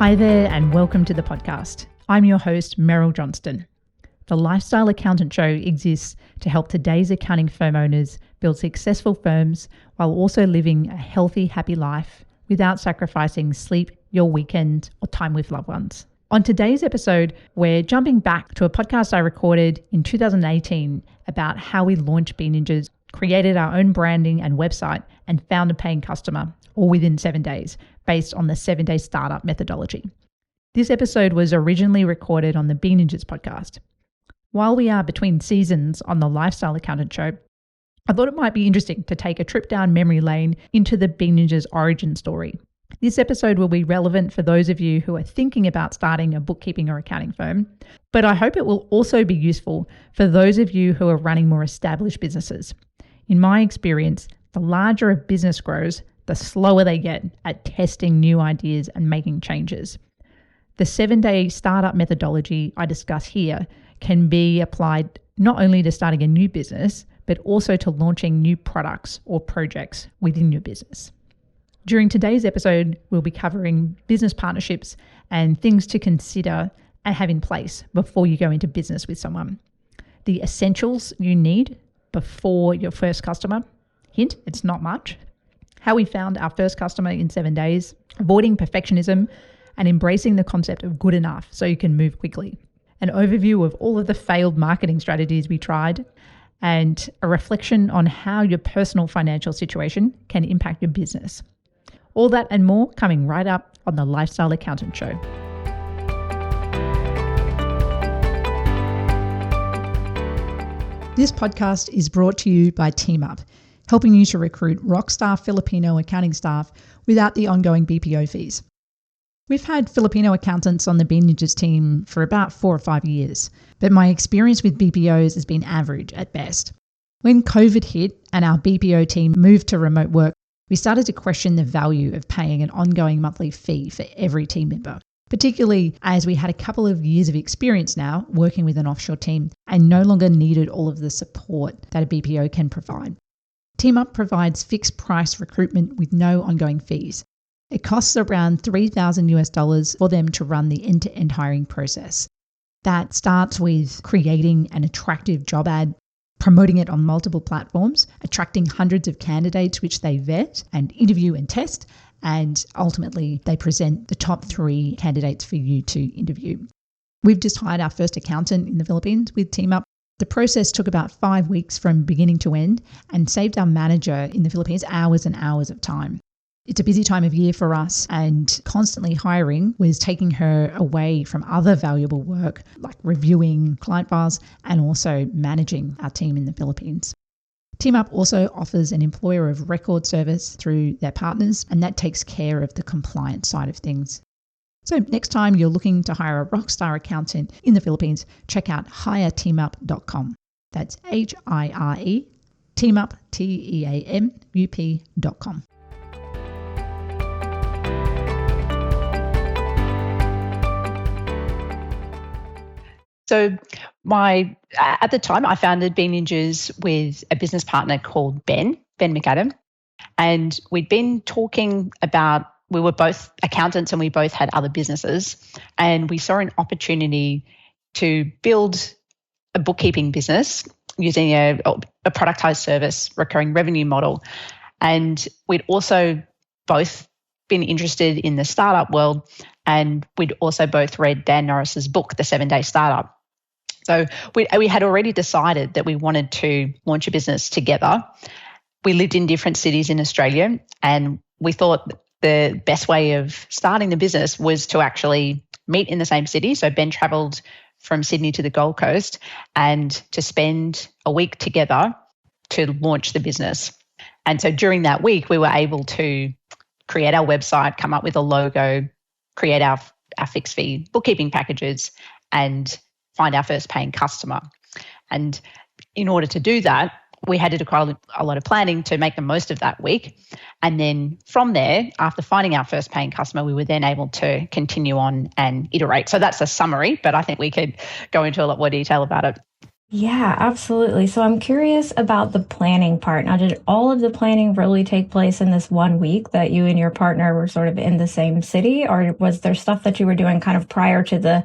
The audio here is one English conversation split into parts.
Hi there and welcome to the podcast. I'm your host, Meryl Johnston. The Lifestyle Accountant Show exists to help today's accounting firm owners build successful firms while also living a healthy, happy life without sacrificing sleep, your weekend, or time with loved ones. On today's episode, we're jumping back to a podcast I recorded in 2018 about how we launched Bean Ninjas, created our own branding and website, and found a paying customer, all within 7 days, based on the 7-day startup methodology. This episode was originally recorded on the Bean Ninjas podcast. While we are between seasons on the Lifestyle Accountant Show, I thought it might be interesting to take a trip down memory lane into the Bean Ninjas origin story. This episode will be relevant for those of you who are thinking about starting a bookkeeping or accounting firm, but I hope it will also be useful for those of you who are running more established businesses. In my experience, the larger a business grows, the slower they get at testing new ideas and making changes. The 7-day startup methodology I discuss here can be applied not only to starting a new business, but also to launching new products or projects within your business. During today's episode, we'll be covering business partnerships and things to consider and have in place before you go into business with someone. The essentials you need before your first customer. Hint, it's not much. How we found our first customer in 7 days, avoiding perfectionism, and embracing the concept of good enough so you can move quickly. An overview of all of the failed marketing strategies we tried, and a reflection on how your personal financial situation can impact your business. All that and more coming right up on the Lifestyle Accountant Show. This podcast is brought to you by TeamUp, helping you to recruit rockstar Filipino accounting staff without the ongoing BPO fees. We've had Filipino accountants on the Bean Ninjas team for about 4 or 5 years, but my experience with BPOs has been average at best. When COVID hit and our BPO team moved to remote work, we started to question the value of paying an ongoing monthly fee for every team member, particularly as we had a couple of years of experience now working with an offshore team and no longer needed all of the support that a BPO can provide. TeamUp provides fixed price recruitment with no ongoing fees. It costs around $3,000 for them to run the end-to-end hiring process. That starts with creating an attractive job ad, promoting it on multiple platforms, attracting hundreds of candidates which they vet and interview and test, and ultimately they present the top 3 candidates for you to interview. We've just hired our first accountant in the Philippines with TeamUp. The process took about 5 weeks from beginning to end and saved our manager in the Philippines hours and hours of time. It's a busy time of year for us, and constantly hiring was taking her away from other valuable work like reviewing client files and also managing our team in the Philippines. TeamUp also offers an employer of record service through their partners, and that takes care of the compliance side of things. So next time you're looking to hire a rockstar accountant in the Philippines, check out hireteamup.com. That's HIRE, teamup, TEAMUP.com. So at the time, I founded Bean Ninjas with a business partner called Ben McAdam. And we'd been talking about, we were both accountants and we both had other businesses. And we saw an opportunity to build a bookkeeping business using a productized service, recurring revenue model. And we'd also both been interested in the startup world. And we'd also both read Dan Norris's book, The 7-Day Startup. So we had already decided that we wanted to launch a business together. We lived in different cities in Australia, and we thought the best way of starting the business was to actually meet in the same city. So Ben travelled from Sydney to the Gold Coast and to spend a week together to launch the business. And so during that week, we were able to create our website, come up with a logo, create our fixed fee bookkeeping packages, and find our first paying customer. And in order to do that, we had to do quite a lot of planning to make the most of that week. And then from there, after finding our first paying customer, we were then able to continue on and iterate. So that's a summary, but I think we could go into a lot more detail about it. Yeah, absolutely. So I'm curious about the planning part. Now, did all of the planning really take place in this one week that you and your partner were sort of in the same city, or was there stuff that you were doing kind of prior to the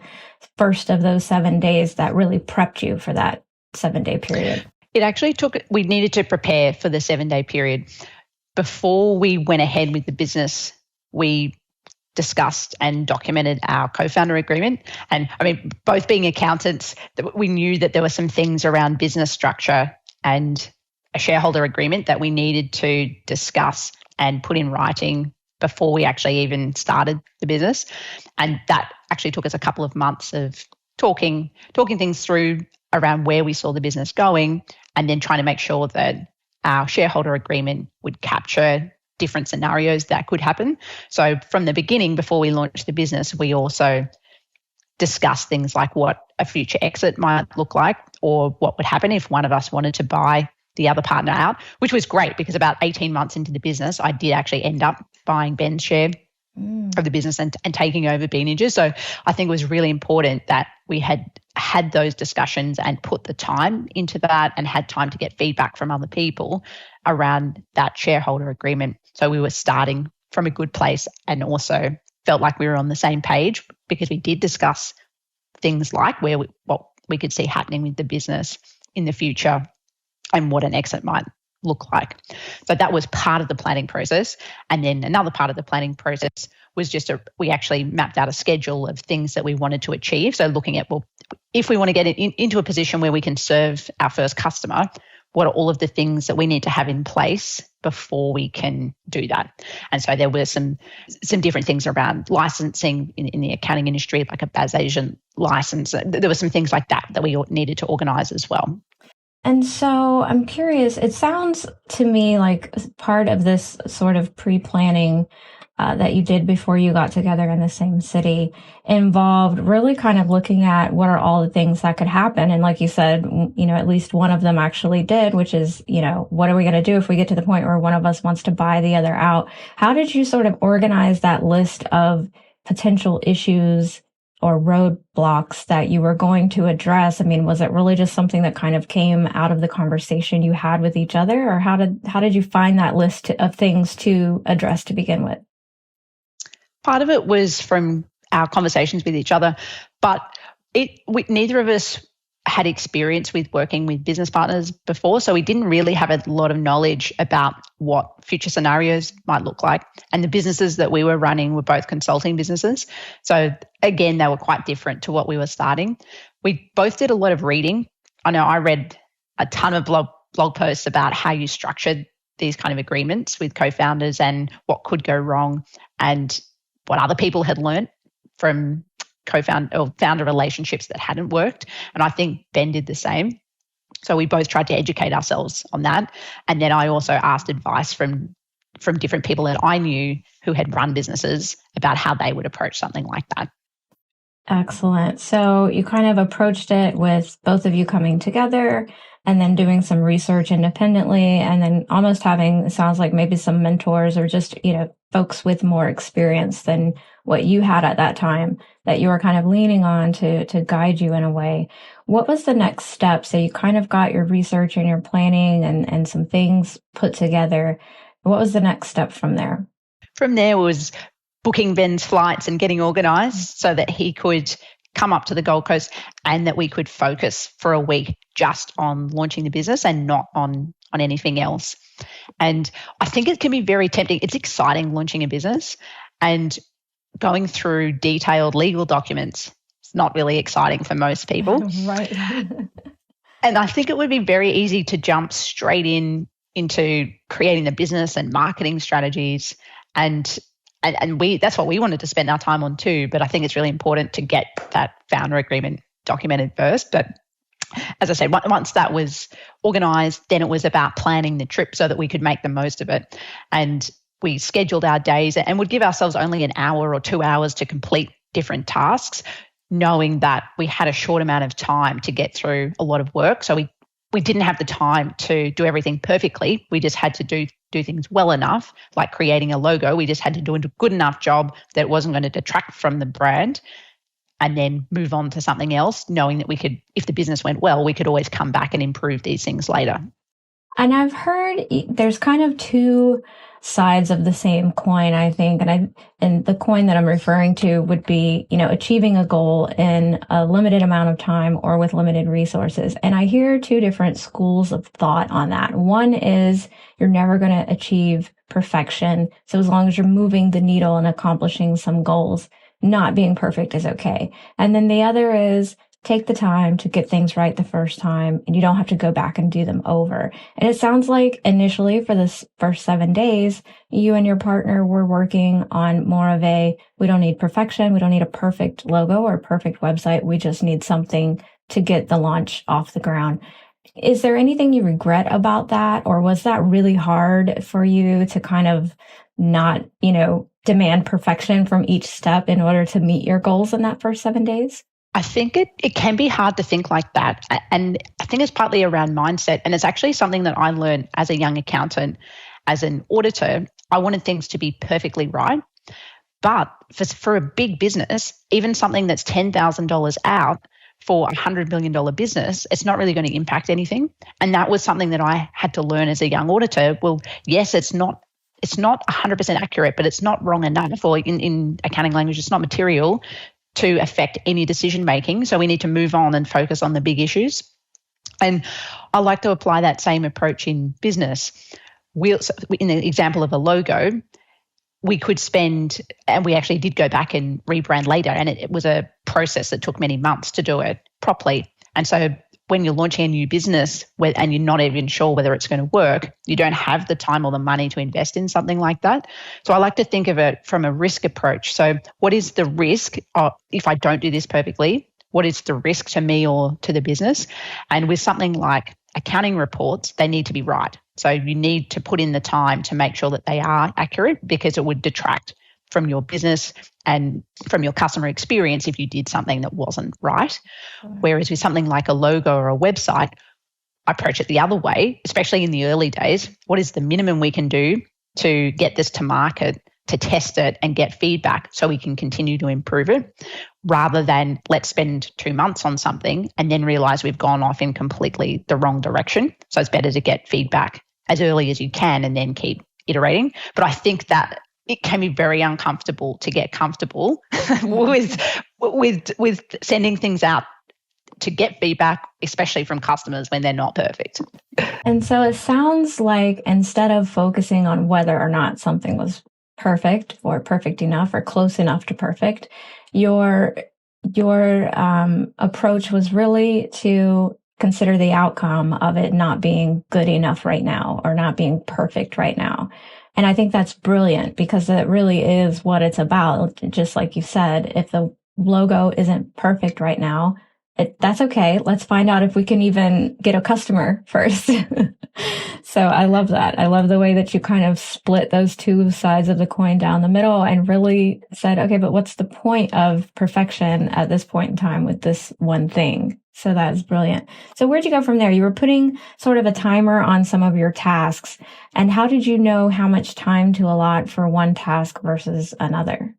first of those 7 days that really prepped you for that 7 day period? It actually we needed to prepare for the 7 day period. Before we went ahead with the business, we discussed and documented our co-founder agreement. And I mean, both being accountants, we knew that there were some things around business structure and a shareholder agreement that we needed to discuss and put in writing before we actually even started the business. And that actually took us a couple of months of talking things through around where we saw the business going, and then trying to make sure that our shareholder agreement would capture different scenarios that could happen. So from the beginning, before we launched the business, we also discussed things like what a future exit might look like, or what would happen if one of us wanted to buy the other partner out, which was great because about 18 months into the business, I did actually end up buying Ben's share of the business and taking over Beanages. So I think it was really important that we had those discussions and put the time into that and had time to get feedback from other people around that shareholder agreement. So we were starting from a good place and also felt like we were on the same page, because we did discuss things like what we could see happening with the business in the future and what an exit might look like. So that was part of the planning process. And then another part of the planning process was we actually mapped out a schedule of things that we wanted to achieve. So looking at, well, if we want to get into a position where we can serve our first customer, what are all of the things that we need to have in place before we can do that? And so there were some different things around licensing in the accounting industry, like a BAS Asian license. There were some things like that we needed to organize as well. And so I'm curious, it sounds to me like part of this sort of pre-planning that you did before you got together in the same city involved really kind of looking at what are all the things that could happen. And like you said, at least one of them actually did, which is, what are we going to do if we get to the point where one of us wants to buy the other out? How did you sort of organize that list of potential issues or roadblocks that you were going to address? I mean, was it really just something that kind of came out of the conversation you had with each other, or how did you find that list of things to address to begin with? Part of it was from our conversations with each other, but neither of us had experience with working with business partners before, so we didn't really have a lot of knowledge about what future scenarios might look like. And the businesses that we were running were both consulting businesses. So again, they were quite different to what we were starting. We both did a lot of reading. I know I read a ton of blog posts about how you structured these kind of agreements with co-founders and what could go wrong and what other people had learned from co-founder or founder relationships that hadn't worked. And I think Ben did the same. So we both tried to educate ourselves on that. And then I also asked advice from different people that I knew who had run businesses about how they would approach something like that. Excellent. So you kind of approached it with both of you coming together and then doing some research independently, and then almost having, it sounds like maybe some mentors or just, folks with more experience than what you had at that time that you were kind of leaning on to guide you in a way. What was the next step? So you kind of got your research and your planning and some things put together. What was the next step from there? From there was booking Ben's flights and getting organized so that he could come up to the Gold Coast and that we could focus for a week just on launching the business and not on anything else. And I think it can be very tempting. It's exciting launching a business, and going through detailed legal documents, it's not really exciting for most people. Right. And I think it would be very easy to jump straight into creating the business and marketing strategies. And that's what we wanted to spend our time on too. But I think it's really important to get that founder agreement documented first. But as I said, once that was organized, then it was about planning the trip so that we could make the most of it. And we scheduled our days and would give ourselves only an hour or 2 hours to complete different tasks, knowing that we had a short amount of time to get through a lot of work. So we didn't have the time to do everything perfectly. We just had to do things well enough, like creating a logo. We just had to do a good enough job that it wasn't going to detract from the brand. and then move on to something else, knowing that we could, if the business went well, we could always come back and improve these things later. And I've heard there's kind of two sides of the same coin, I think. And the coin that I'm referring to would be, achieving a goal in a limited amount of time or with limited resources. And I hear two different schools of thought on that. One is you're never going to achieve perfection. So as long as you're moving the needle and accomplishing some goals, not being perfect is okay. And then the other is take the time to get things right the first time, and you don't have to go back and do them over. And it sounds like initially for this first 7 days, you and your partner were working on more of we don't need perfection. We don't need a perfect logo or a perfect website. We just need something to get the launch off the ground. Is there anything you regret about that? Or was that really hard for you to kind of not, demand perfection from each step in order to meet your goals in that first 7 days? I think it can be hard to think like that. And I think it's partly around mindset. And it's actually something that I learned as a young accountant, as an auditor. I wanted things to be perfectly right. But for a big business, even something that's $10,000 out for a $100 million business, it's not really going to impact anything. And that was something that I had to learn as a young auditor. Well, yes, it's not 100% accurate, but it's not wrong enough, or in accounting language, it's not material to affect any decision making. So we need to move on and focus on the big issues. And I like to apply that same approach in business. In the example of a logo, we could spend, and we actually did go back and rebrand later, and it was a process that took many months to do it properly. And so when you're launching a new business and you're not even sure whether it's going to work, you don't have the time or the money to invest in something like that. So I like to think of it from a risk approach. So what is the risk if I don't do this perfectly? What is the risk to me or to the business? And with something like accounting reports, they need to be right. So you need to put in the time to make sure that they are accurate, because it would detract from your business and from your customer experience if you did something that wasn't right. Whereas with something like a logo or a website, I approach it the other way, especially in the early days. What is the minimum we can do to get this to market, to test it and get feedback so we can continue to improve it, rather than let's spend 2 months on something and then realize we've gone off in completely the wrong direction. So it's better to get feedback as early as you can and then keep iterating. But I think that it can be very uncomfortable to get comfortable with sending things out to get feedback, especially from customers when they're not perfect. And so it sounds like instead of focusing on whether or not something was perfect or perfect enough or close enough to perfect, your approach was really to consider the outcome of it not being good enough right now or not being perfect right now. And I think that's brilliant, because it really is what it's about. Just like you said, if the logo isn't perfect right now, that's okay. Let's find out if we can even get a customer first. So I love that. I love the way that you kind of split those two sides of the coin down the middle and really said, okay, but what's the point of perfection at this point in time with this one thing? So that's brilliant. So where'd you go from there? You were putting sort of a timer on some of your tasks. And how did you know how much time to allot for one task versus another?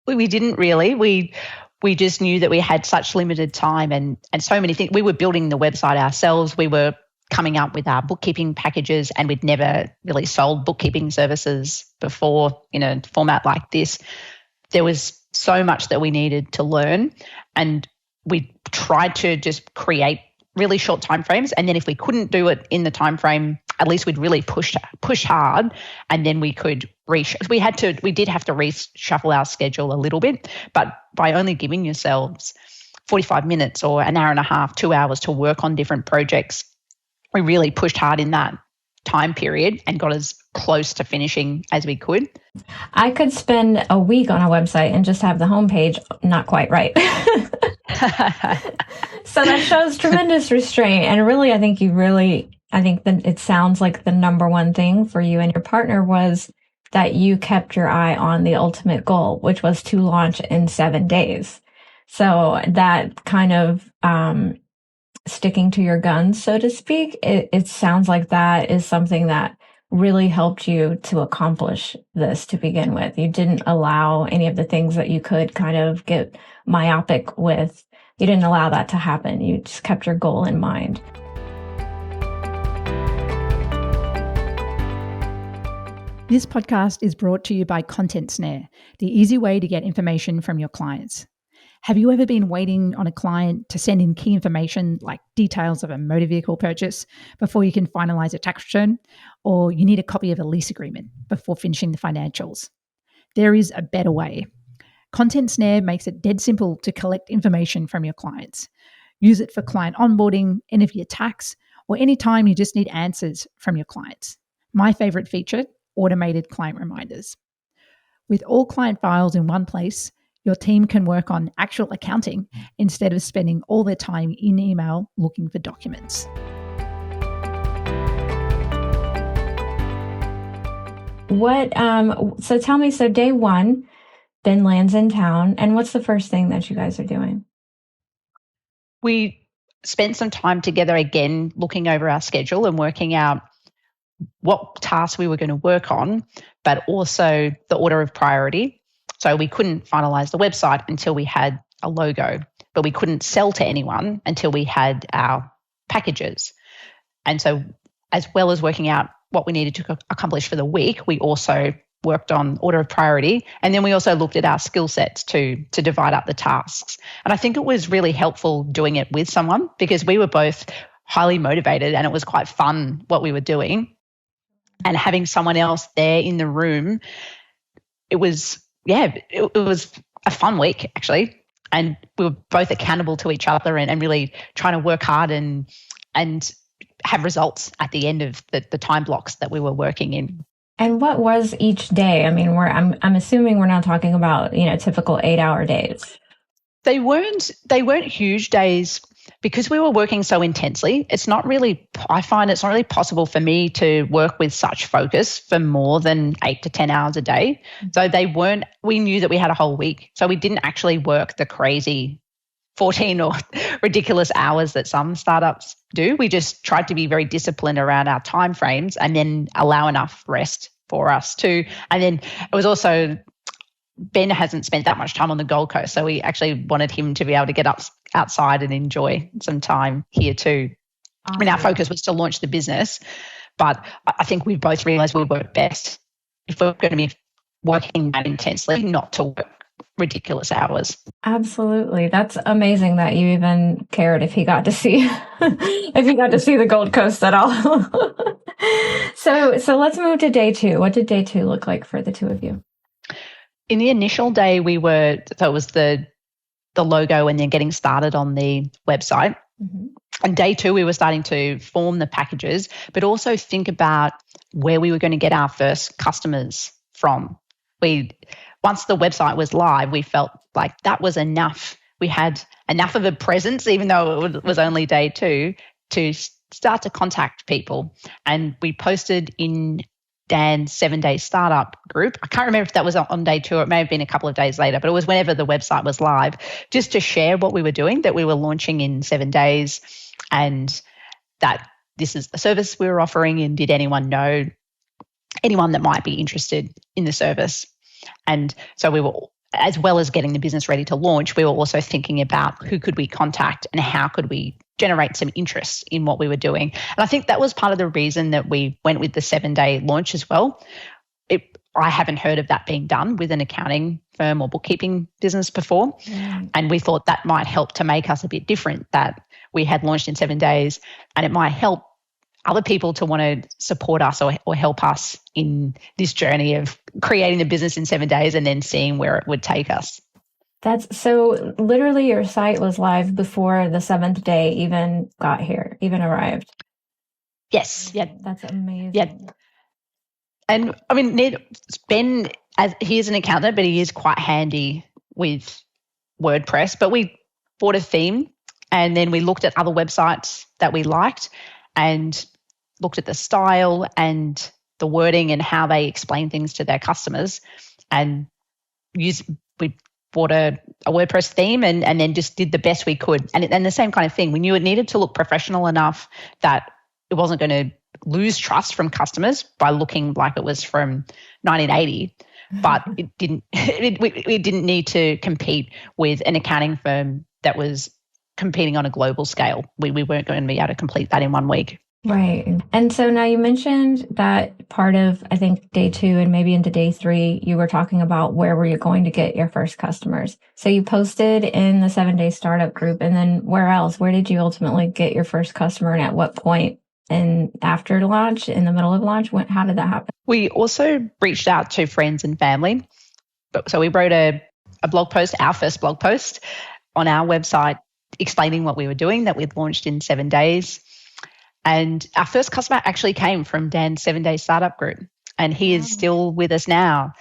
We didn't really. We just knew that we had such limited time and so many things. We were building the website ourselves. We were coming up with our bookkeeping packages, and we'd never really sold bookkeeping services before in a format like this. There was so much that we needed to learn, and we tried to just create really short timeframes. And then if we couldn't do it in the timeframe, at least we'd really push hard, and then we could we did have to reshuffle our schedule a little bit, but by only giving yourselves 45 minutes or an hour and a half, 2 hours to work on different projects, we really pushed hard in that time period and got as close to finishing as we could. I could spend a week on a website and just have the homepage not quite right. So that shows tremendous restraint. And really, I think that it sounds like the number one thing for you and your partner was that you kept your eye on the ultimate goal, which was to launch in 7 days. So that kind of sticking to your guns, so to speak, it sounds like that is something that really helped you to accomplish this to begin with? You didn't allow any of the things that you could kind of get myopic with. You didn't allow that to happen. You just kept your goal in mind. This podcast is brought to you by Content Snare, the easy way to get information from your clients. Have you ever been waiting on a client to send in key information like details of a motor vehicle purchase before you can finalize a tax return, or you need a copy of a lease agreement before finishing the financials? There is a better way. Content Snare makes it dead simple to collect information from your clients. Use it for client onboarding, end of year tax, or anytime you just need answers from your clients. My favorite feature, automated client reminders. With all client files in one place, your team can work on actual accounting instead of spending all their time in email looking for documents. So tell me, so day one, Ben lands in town, and what's the first thing that you guys are doing? We spent some time together again, looking over our schedule and working out what tasks we were going to work on, but also the order of priority. So we couldn't finalize the website until we had a logo, but we couldn't sell to anyone until we had our packages. And so as well as working out what we needed to accomplish for the week, we also worked on order of priority. And then we also looked at our skill sets to divide up the tasks. And I think it was really helpful doing it with someone because we were both highly motivated and it was quite fun what we were doing. And having someone else there in the room, it was a fun week actually. And we were both accountable to each other and really trying to work hard and have results at the end of the time blocks that we were working in. And what was each day? I mean, I'm assuming we're not talking about, typical 8-hour days. They weren't huge days. Because we were working so intensely, I find it's not really possible for me to work with such focus for more than 8 to 10 hours a day. So we knew that we had a whole week. So we didn't actually work the crazy 14 or ridiculous hours that some startups do. We just tried to be very disciplined around our timeframes and then allow enough rest for us too. And then it was also, Ben hasn't spent that much time on the Gold Coast, so we actually wanted him to be able to get up outside and enjoy some time here too. Awesome. I mean, our focus was to launch the business, but I think we both realised we work best if we're going to be working that intensely, not to work ridiculous hours. Absolutely. That's amazing that you even cared if he got to see the Gold Coast at all. So let's move to day two. What did day two look like for the two of you? In the initial day, it was the logo and then getting started on the website. Mm-hmm. And day two, we were starting to form the packages, but also think about where we were going to get our first customers from. Once the website was live, we felt like that was enough. We had enough of a presence, even though it was only day two, to start to contact people. And we posted in Dan's 7-day startup group. I can't remember if that was on day two or it may have been a couple of days later, but it was whenever the website was live, just to share what we were doing, that we were launching in 7 days and that this is the service we were offering and did anyone know anyone that might be interested in the service. And so we were, as well as getting the business ready to launch, we were also thinking about who could we contact and how could we generate some interest in what we were doing. And I think that was part of the reason that we went with the 7-day launch as well. I haven't heard of that being done with an accounting firm or bookkeeping business before. Mm. And we thought that might help to make us a bit different, that we had launched in 7 days, and it might help other people to want to support us or help us in this journey of creating the business in 7 days and then seeing where it would take us. That's so literally your site was live before the 7th day even arrived. Yes. Yeah. That's amazing. Yeah. And I mean, Ben, he is an accountant, but he is quite handy with WordPress. But we bought a theme and then we looked at other websites that we liked and looked at the style and the wording and how they explain things to their customers, and we bought a WordPress theme and then just did the best we could. And the same kind of thing. We knew it needed to look professional enough that it wasn't going to lose trust from customers by looking like it was from 1980, but it didn't. We didn't need to compete with an accounting firm that was competing on a global scale. We weren't going to be able to complete that in 1 week. Right. And so now you mentioned that part of, I think, day 2 and maybe into day 3, you were talking about where were you going to get your first customers. So you posted in the 7-day startup group, and then where else? Where did you ultimately get your first customer, and at what point? And after launch, in the middle of launch, how did that happen? We also reached out to friends and family. So we wrote a blog post, our first blog post on our website explaining what we were doing, that we'd launched in 7 days. And our first customer actually came from Dan's 7-day startup group. And he is still with us now,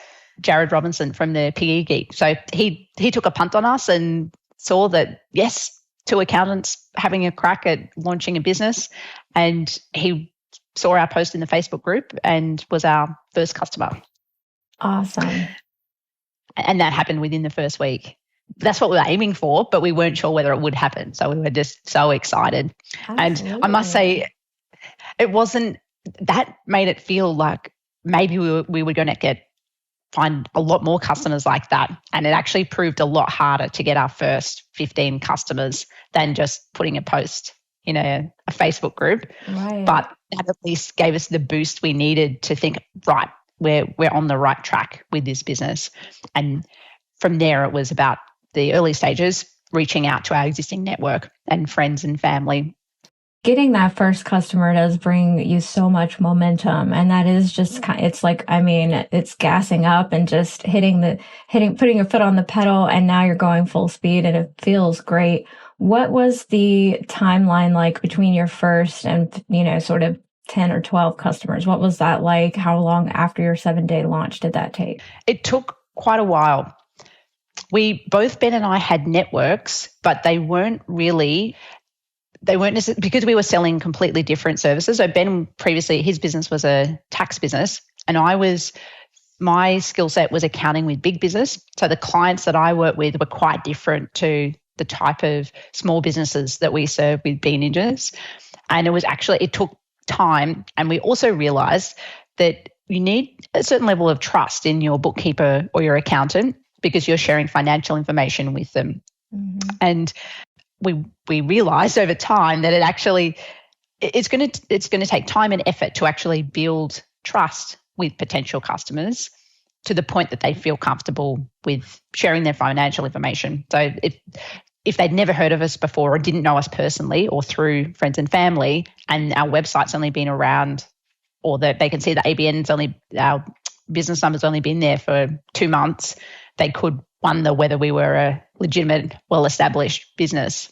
Jared Robinson from the PE Geek. So he took a punt on us and saw that, yes, 2 accountants having a crack at launching a business. And he saw our post in the Facebook group and was our first customer. Awesome. And that happened within the first week. That's what we were aiming for, but we weren't sure whether it would happen. So we were just so excited. Absolutely. And I must say, it wasn't, that made it feel like maybe we were going to find a lot more customers like that. And it actually proved a lot harder to get our first 15 customers than just putting a post in a Facebook group. Right. But that at least gave us the boost we needed to think, right, we're on the right track with this business. And from there, it was about the early stages, reaching out to our existing network and friends and family. Getting that first customer does bring you so much momentum. And that is just, it's like, I mean, it's gassing up and just putting your foot on the pedal, and now you're going full speed and it feels great. What was the timeline like between your first and, sort of 10 or 12 customers? What was that like? How long after your 7-day launch did that take? It took quite a while. Both Ben and I had networks, but they weren't necessarily, because we were selling completely different services. So Ben previously, his business was a tax business, and my skill set was accounting with big business. So the clients that I worked with were quite different to the type of small businesses that we serve with Bee Ninjas. And it took time. And we also realized that you need a certain level of trust in your bookkeeper or your accountant, because you're sharing financial information with them. Mm-hmm. And we realized over time that it's going to take time and effort to actually build trust with potential customers to the point that they feel comfortable with sharing their financial information. So if they'd never heard of us before or didn't know us personally or through friends and family, and our website's only been around, or that they can see the our business number's only been there for 2 months, they could wonder whether we were a legitimate, well-established business.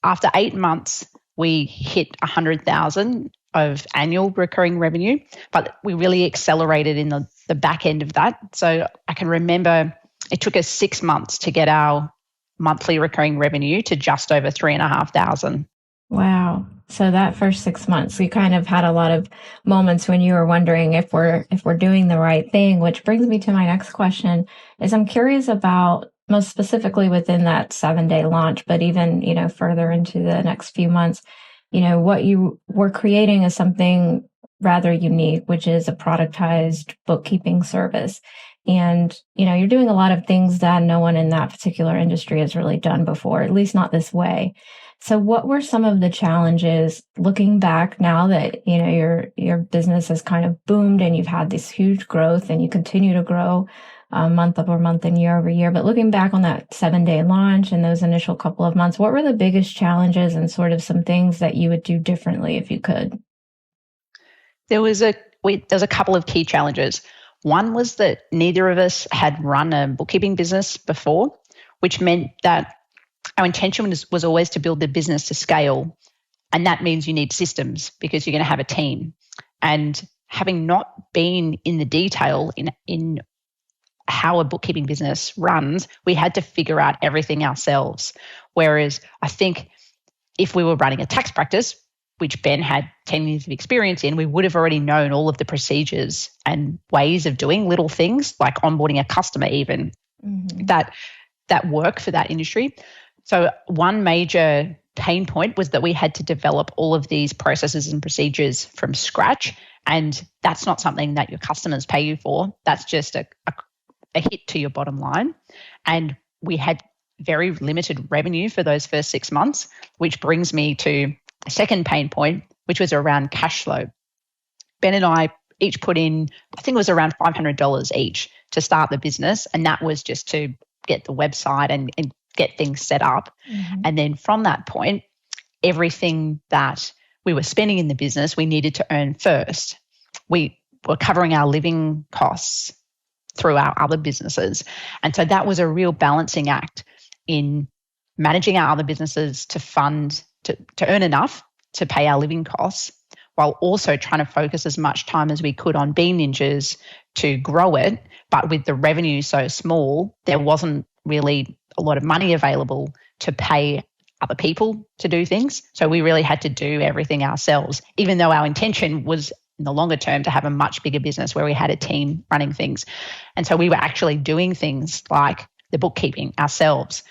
After 8 months, we hit 100,000 of annual recurring revenue, but we really accelerated in the back end of that. So I can remember it took us 6 months to get our monthly recurring revenue to just over 3,500. Wow. So that first 6 months, we kind of had a lot of moments when you were wondering if we're doing the right thing, which brings me to my next question. Is I'm curious about, most specifically within that 7-day launch, but even, further into the next few months, what you were creating is something rather unique, which is a productized bookkeeping service. And, you're doing a lot of things that no one in that particular industry has really done before, at least not this way. So what were some of the challenges looking back now that, your business has kind of boomed and you've had this huge growth and you continue to grow month over month and year over year? But looking back on that 7-day launch and those initial couple of months, what were the biggest challenges and sort of some things that you would do differently if you could? There was a couple of key challenges. One was that neither of us had run a bookkeeping business before, which meant that our intention was always to build the business to scale. And that means you need systems because you're going to have a team. And having not been in the detail in how a bookkeeping business runs, we had to figure out everything ourselves. Whereas I think if we were running a tax practice, which Ben had 10 years of experience in, we would have already known all of the procedures and ways of doing little things like onboarding a customer even, that work for that industry. So one major pain point was that we had to develop all of these processes and procedures from scratch. And that's not something that your customers pay you for. That's just a hit to your bottom line. And we had very limited revenue for those first 6 months, which brings me to a second pain point, which was around cash flow. Ben and I each put in, I think it was around $500 each to start the business. And that was just to get the website and get things set up. Mm-hmm. And then from that point, everything that we were spending in the business, we needed to earn first. We were covering our living costs through our other businesses. And so that was a real balancing act in managing our other businesses to fund, to earn enough to pay our living costs, while also trying to focus as much time as we could on Bean Ninjas to grow it. But with the revenue so small, there wasn't really a lot of money available to pay other people to do things. So we really had to do everything ourselves, even though our intention was in the longer term to have a much bigger business where we had a team running things. And so we were actually doing things like the bookkeeping ourselves,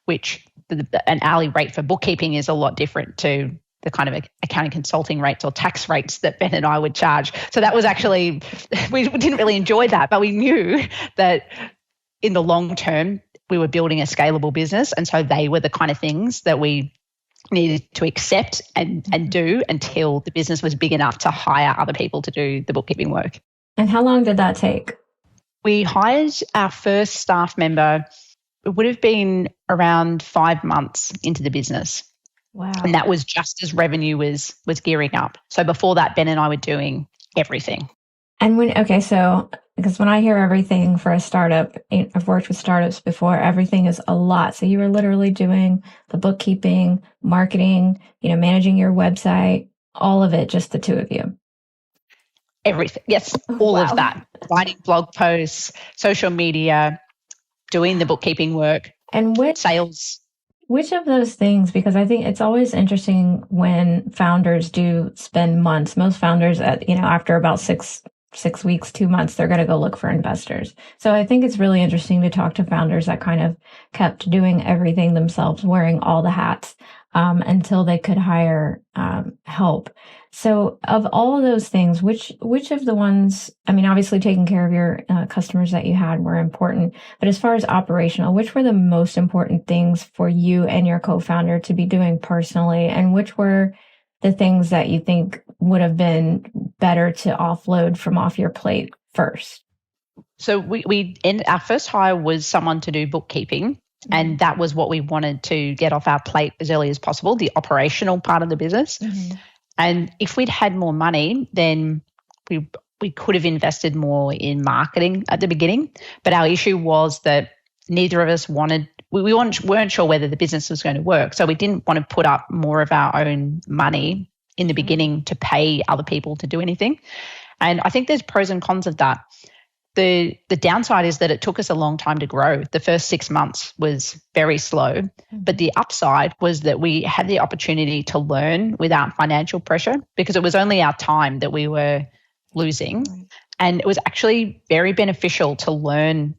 which an hourly rate for bookkeeping is a lot different to the kind of accounting consulting rates or tax rates that Ben and I would charge. So that was actually, we didn't really enjoy that, but we knew that in the long term, we were building a scalable business. And so they were the kind of things that we needed to accept and do until the business was big enough to hire other people to do the bookkeeping work. And how long did that take? We hired our first staff member, it would have been around 5 months into the business. Wow. And that was just as revenue was gearing up. So before that, Ben and I were doing everything. And because when I hear everything for a startup, I've worked with startups before, everything is a lot. So you were literally doing the bookkeeping, marketing, managing your website, all of it, just the two of you. Everything. Yes, all of that. Writing blog posts, social media, doing the bookkeeping work, and sales. Which of those things, because I think it's always interesting when founders do spend months, most founders after about six weeks, 2 months, they're going to go look for investors. So I think it's really interesting to talk to founders that kind of kept doing everything themselves, wearing all the hats until they could hire help. So of all of those things, which of the ones, obviously taking care of your customers that you had were important, but as far as operational, which were the most important things for you and your co-founder to be doing personally, and which were the things that you think would have been better to offload from off your plate first? So our first hire was someone to do bookkeeping. Mm-hmm. And that was what we wanted to get off our plate as early as possible, the operational part of the business. Mm-hmm. And if we'd had more money, then we could have invested more in marketing at the beginning. But our issue was that neither of us we weren't sure whether the business was going to work. So we didn't want to put up more of our own money in the beginning to pay other people to do anything. And I think there's pros and cons of that. The downside is that it took us a long time to grow. The first 6 months was very slow, but the upside was that we had the opportunity to learn without financial pressure, because it was only our time that we were losing. Right. And it was actually very beneficial to learn.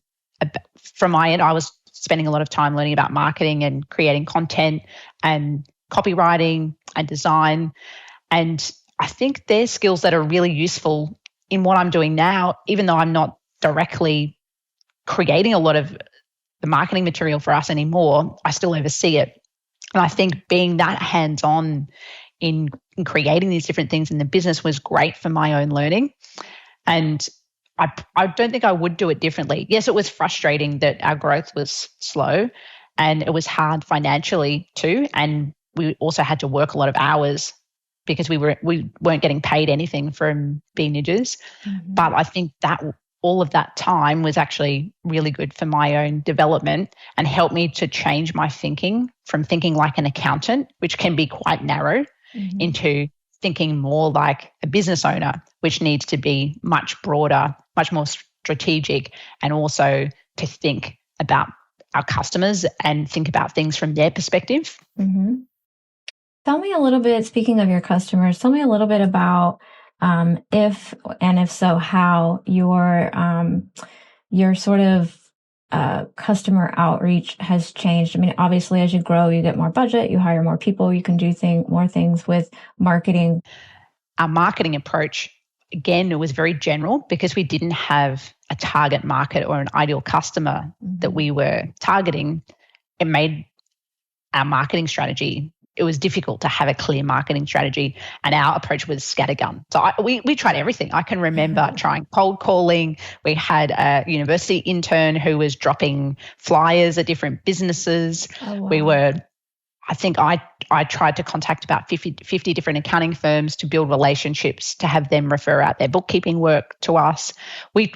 From my end, I was spending a lot of time learning about marketing and creating content and copywriting and design. And I think they're skills that are really useful in what I'm doing now, even though I'm not directly creating a lot of the marketing material for us anymore. I still oversee it. And I think being that hands-on in creating these different things in the business was great for my own learning. And I don't think I would do it differently. Yes, it was frustrating that our growth was slow and it was hard financially too. And we also had to work a lot of hours because we weren't getting paid anything from Bean Ninjas. Mm-hmm. But I think that all of that time was actually really good for my own development and helped me to change my thinking from thinking like an accountant, which can be quite narrow, mm-hmm. into thinking more like a business owner, which needs to be much broader, much more strategic, and also to think about our customers and think about things from their perspective. Mm-hmm. Tell me a little bit, speaking of your customers, tell me a little bit about if so, how your sort of customer outreach has changed? I mean, obviously, as you grow, you get more budget, you hire more people, you can do more things with marketing. Our marketing approach, again, it was very general because we didn't have a target market or an ideal customer that we were targeting. It made our marketing strategy, it was difficult to have a clear marketing strategy, and our approach was scattergun. So we tried everything. I can remember trying cold calling. We had a university intern who was dropping flyers at different businesses. Oh, wow. I tried to contact about 50 different accounting firms to build relationships, to have them refer out their bookkeeping work to us. We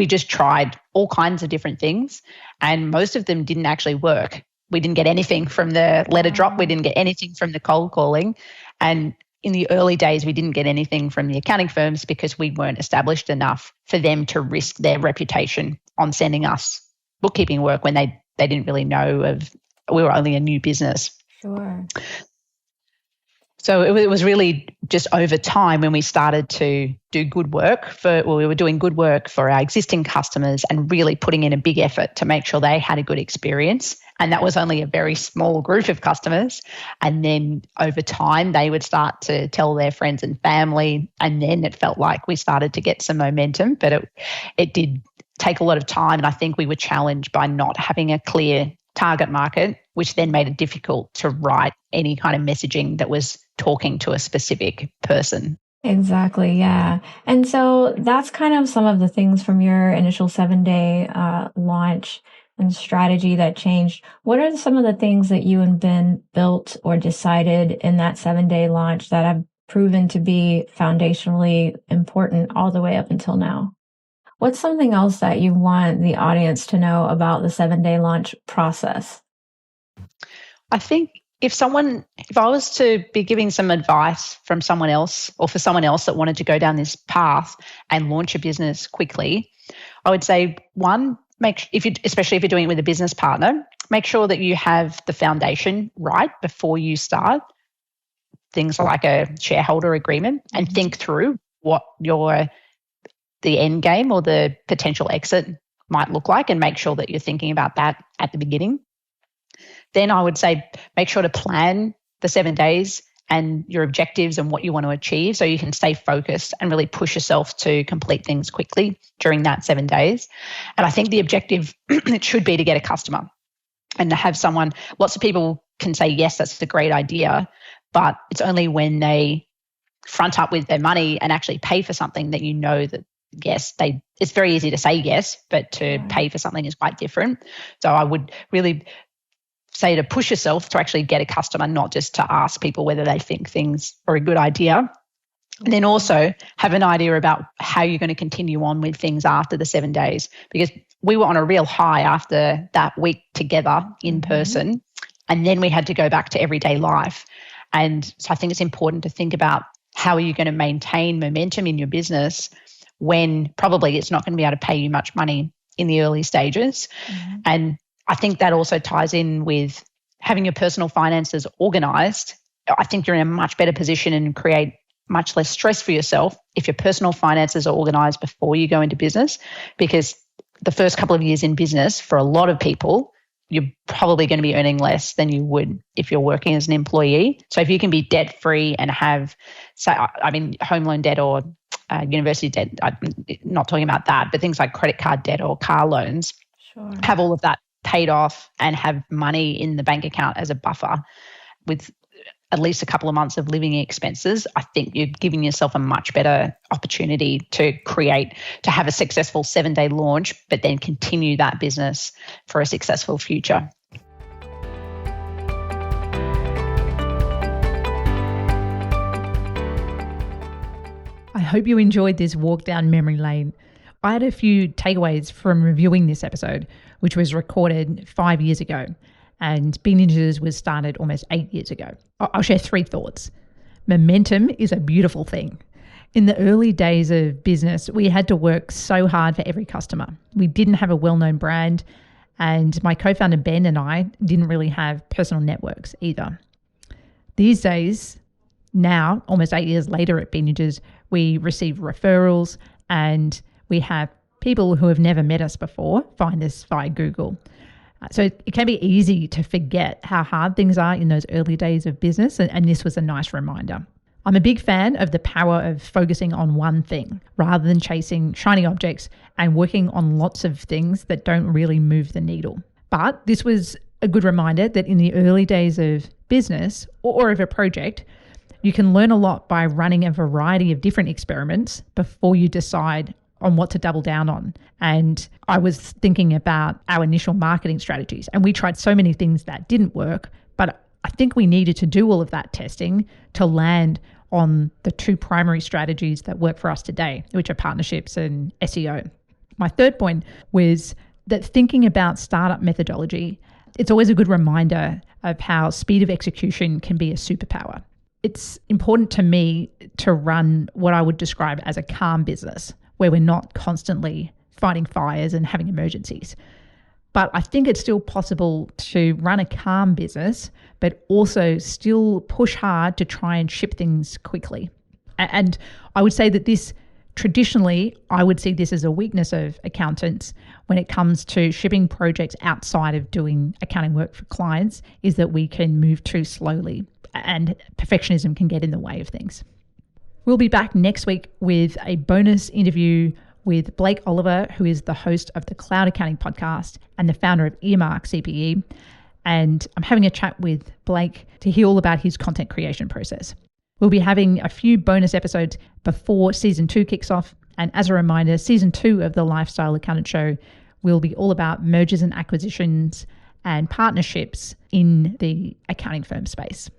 just tried all kinds of different things, and most of them didn't actually work. We didn't get anything from the letter drop. We didn't get anything from the cold calling. And in the early days, we didn't get anything from the accounting firms because we weren't established enough for them to risk their reputation on sending us bookkeeping work when they didn't really know we were only a new business. Sure. So it was really just over time when we started to do good work we were doing good work for our existing customers and really putting in a big effort to make sure they had a good experience. And that was only a very small group of customers. And then over time, they would start to tell their friends and family. And then it felt like we started to get some momentum, but it did take a lot of time. And I think we were challenged by not having a clear target market, which then made it difficult to write any kind of messaging that was talking to a specific person. Exactly. Yeah. And so that's kind of some of the things from your initial 7-day launch and strategy that changed. What are some of the things that you and Ben built or decided in that 7-day launch that have proven to be foundationally important all the way up until now? What's something else that you want the audience to know about the 7-day launch process? I think if I was to be giving some advice from someone else, or for someone else that wanted to go down this path and launch a business quickly, I would say, one, especially if you're doing it with a business partner, make sure that you have the foundation right before you start. Things like a shareholder agreement, and think through what the end game or the potential exit might look like, and make sure that you're thinking about that at the beginning. Then I would say make sure to plan the 7 days and your objectives and what you want to achieve so you can stay focused and really push yourself to complete things quickly during that 7 days. And I think the objective, it should be to get a customer and to have someone. Lots of people can say, yes, that's a great idea, but it's only when they front up with their money and actually pay for something that you know that, yes, it's very easy to say yes, but to pay for something is quite different. So I would really say to push yourself to actually get a customer, not just to ask people whether they think things are a good idea. And then also have an idea about how you're going to continue on with things after the 7 days, because we were on a real high after that week together in person, and then we had to go back to everyday life. And so I think it's important to think about how are you going to maintain momentum in your business when probably it's not going to be able to pay you much money in the early stages. And I think that also ties in with having your personal finances organized. I think you're in a much better position and create much less stress for yourself if your personal finances are organized before you go into business, because the first couple of years in business, for a lot of people, you're probably going to be earning less than you would if you're working as an employee. So if you can be debt-free and have, home loan debt or university debt, I'm not talking about that, but things like credit card debt or car loans, have all of that paid off and have money in the bank account as a buffer with at least a couple of months of living expenses, I think you're giving yourself a much better opportunity to have a successful 7-day launch, but then continue that business for a successful future. I hope you enjoyed this walk down memory lane. I had a few takeaways from reviewing this episode, which was recorded 5 years ago, and Be Ninjas was started almost 8 years ago. I'll share 3 thoughts. Momentum is a beautiful thing. In the early days of business, we had to work so hard for every customer. We didn't have a well-known brand, and my co-founder Ben and I didn't really have personal networks either. These days, now, almost 8 years later at Be Ninjas, we receive referrals and we have people who have never met us before find us via Google. So it can be easy to forget how hard things are in those early days of business, and this was a nice reminder. I'm a big fan of the power of focusing on one thing rather than chasing shiny objects and working on lots of things that don't really move the needle. But this was a good reminder that in the early days of business or of a project, you can learn a lot by running a variety of different experiments before you decide on what to double down on. And I was thinking about our initial marketing strategies, and we tried so many things that didn't work, but I think we needed to do all of that testing to land on the two primary strategies that work for us today, which are partnerships and SEO. My third point was that thinking about startup methodology, it's always a good reminder of how speed of execution can be a superpower. It's important to me to run what I would describe as a calm business, where we're not constantly fighting fires and having emergencies. But I think it's still possible to run a calm business, but also still push hard to try and ship things quickly. And I would say that this, traditionally, I would see this as a weakness of accountants when it comes to shipping projects outside of doing accounting work for clients, is that we can move too slowly and perfectionism can get in the way of things. We'll be back next week with a bonus interview with Blake Oliver, who is the host of the Cloud Accounting Podcast and the founder of Earmark CPE. And I'm having a chat with Blake to hear all about his content creation process. We'll be having a few bonus episodes before season 2 kicks off. And as a reminder, season 2 of the Lifestyle Accountant Show will be all about mergers and acquisitions and partnerships in the accounting firm space.